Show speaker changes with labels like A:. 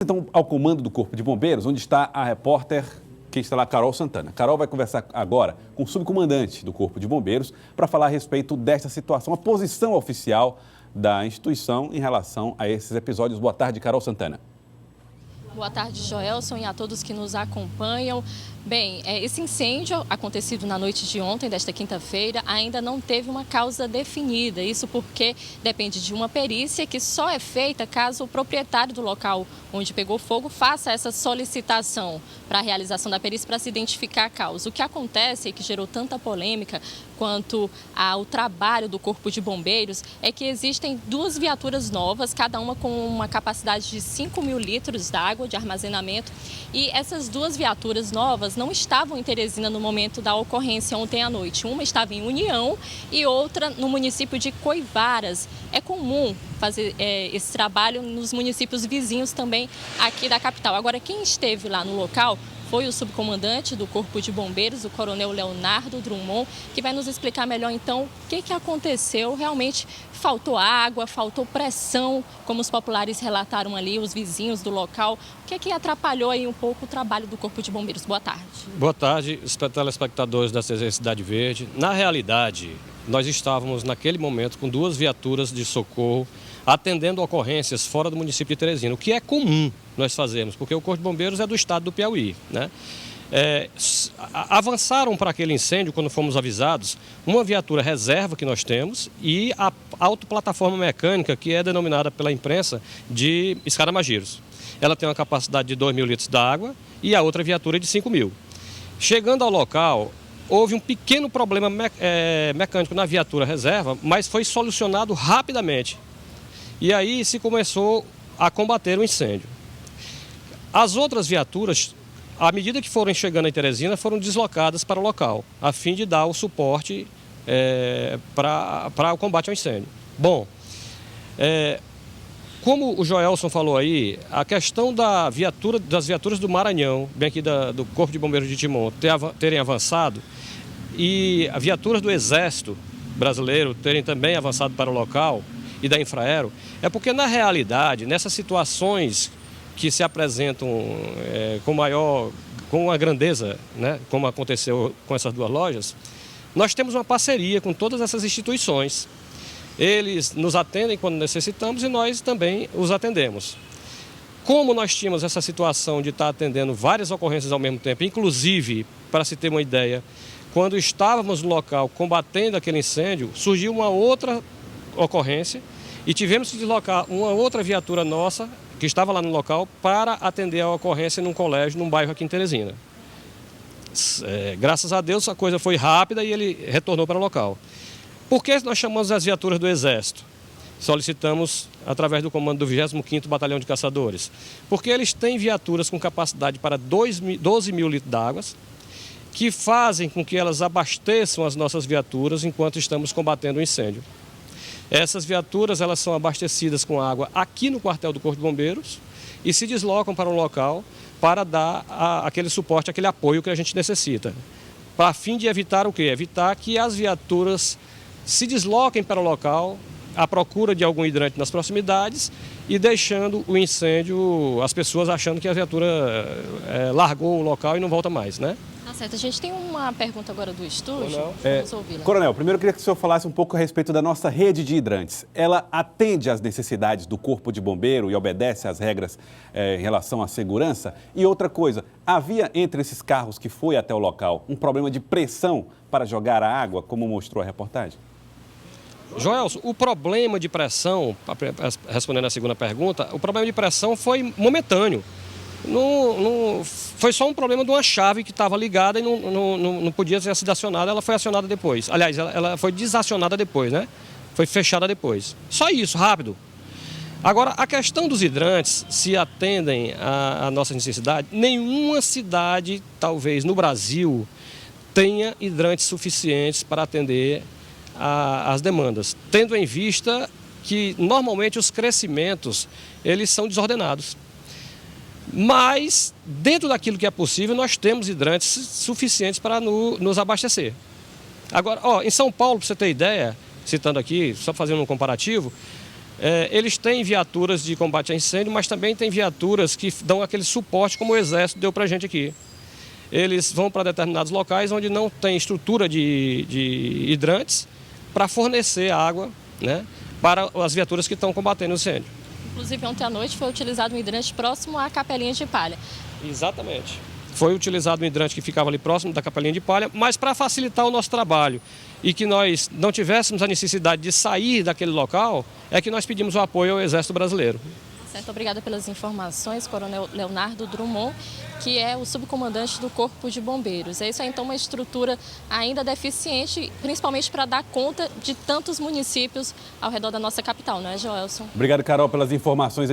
A: Então, ao comando do Corpo de Bombeiros, onde está a repórter que está lá, Carol Santana. Carol vai conversar agora com o subcomandante do Corpo de Bombeiros para falar a respeito desta situação, a posição oficial da instituição em relação a esses episódios. Boa tarde, Carol Santana.
B: Boa tarde, Joelson, e a todos que nos acompanham. Bem, esse incêndio acontecido na noite de ontem, desta quinta-feira, ainda não teve uma causa definida. Isso porque depende de uma perícia que só é feita caso o proprietário do local onde pegou fogo faça essa solicitação para a realização da perícia para se identificar a causa. O que acontece e que gerou tanta polêmica quanto ao trabalho do Corpo de Bombeiros é que existem duas viaturas novas, cada uma com uma capacidade de 5.000 litros d'água de armazenamento. E essas duas viaturas novas não estavam em Teresina no momento da ocorrência ontem à noite. Uma estava em União e outra no município de Coivaras. É comum fazer esse trabalho nos municípios vizinhos também aqui da capital. Agora, quem esteve lá no local foi o subcomandante do Corpo de Bombeiros, o coronel Leonardo Drummond, que vai nos explicar melhor então o que aconteceu. Realmente faltou água, faltou pressão, como os populares relataram ali, os vizinhos do local. O que atrapalhou aí um pouco o trabalho do Corpo de Bombeiros? Boa tarde.
C: Boa tarde, telespectadores da TV Cidade Verde. Na realidade, nós estávamos naquele momento com duas viaturas de socorro atendendo ocorrências fora do município de Teresina, o que é comum nós fazermos, porque o Corpo de Bombeiros é do estado do Piauí, né? Avançaram para aquele incêndio, quando fomos avisados, uma viatura reserva que nós temos e a autoplataforma mecânica, que é denominada pela imprensa de Escaramageiros. Ela tem uma capacidade de 2.000 litros d'água e a outra viatura de 5.000. Chegando ao local, houve um pequeno problema mecânico na viatura reserva, mas foi solucionado rapidamente. E aí se começou a combater o incêndio. As outras viaturas, à medida que foram chegando em Teresina, foram deslocadas para o local, a fim de dar o suporte para o combate ao incêndio. Bom, como o Joelson falou aí, a questão das viaturas do Maranhão, bem aqui do Corpo de Bombeiros de Timon, terem avançado e as viaturas do Exército Brasileiro terem também avançado para o local e da Infraero, é porque na realidade, nessas situações que se apresentam com uma grandeza, né, como aconteceu com essas duas lojas, nós temos uma parceria com todas essas instituições. Eles nos atendem quando necessitamos e nós também os atendemos. Como nós tínhamos essa situação de estar atendendo várias ocorrências ao mesmo tempo, inclusive, para se ter uma ideia, quando estávamos no local combatendo aquele incêndio, surgiu uma outra ocorrência e tivemos que deslocar uma outra viatura nossa, que estava lá no local, para atender a ocorrência num colégio, num bairro aqui em Teresina. Graças a Deus a coisa foi rápida e ele retornou para o local. Por que nós chamamos as viaturas do Exército? Solicitamos através do comando do 25º Batalhão de Caçadores. Porque eles têm viaturas com capacidade para 12.000 litros d'água, que fazem com que elas abasteçam as nossas viaturas enquanto estamos combatendo o incêndio. Essas viaturas elas são abastecidas com água aqui no quartel do Corpo de Bombeiros e se deslocam para o local para dar aquele suporte, aquele apoio que a gente necessita. Para fim de evitar o quê? Evitar que as viaturas se desloquem para o local à procura de algum hidrante nas proximidades e deixando o incêndio, as pessoas achando que a viatura largou o local e não volta mais, né?
B: Tá certo. A gente tem uma pergunta agora do estúdio. Vamos ouvi-la.
A: Coronel, primeiro eu queria que o senhor falasse um pouco a respeito da nossa rede de hidrantes. Ela atende às necessidades do Corpo de Bombeiro e obedece às regras em relação à segurança? E outra coisa, havia entre esses carros que foi até o local um problema de pressão para jogar a água, como mostrou a reportagem?
C: Joelson, o problema de pressão, respondendo a segunda pergunta, o problema de pressão foi momentâneo. Foi só um problema de uma chave que estava ligada e não podia ter sido acionada, ela foi acionada depois. Aliás, ela foi desacionada depois, né? Foi fechada depois. Só isso, rápido. Agora, a questão dos hidrantes, se atendem à nossa necessidade, nenhuma cidade, talvez no Brasil, tenha hidrantes suficientes para atender às demandas, tendo em vista que normalmente os crescimentos eles são desordenados. Mas, dentro daquilo que é possível, nós temos hidrantes suficientes para nos abastecer. Agora, em São Paulo, para você ter ideia, citando aqui, só fazendo um comparativo, Eles têm viaturas de combate a incêndio, mas também tem viaturas que dão aquele suporte como o Exército deu para a gente aqui. Eles vão para determinados locais onde não tem estrutura de hidrantes para fornecer água, né, para as viaturas que estão combatendo o incêndio.
B: Inclusive, ontem à noite foi utilizado um hidrante próximo à capelinha de palha.
C: Exatamente. Foi utilizado um hidrante que ficava ali próximo da capelinha de palha, mas para facilitar o nosso trabalho e que nós não tivéssemos a necessidade de sair daquele local, é que nós pedimos o apoio ao Exército Brasileiro.
B: Certo, obrigada pelas informações, Coronel Leonardo Drummond, que é o subcomandante do Corpo de Bombeiros. É isso aí, então, uma estrutura ainda deficiente, principalmente para dar conta de tantos municípios ao redor da nossa capital, não é, Joelson?
A: Obrigado, Carol, pelas informações.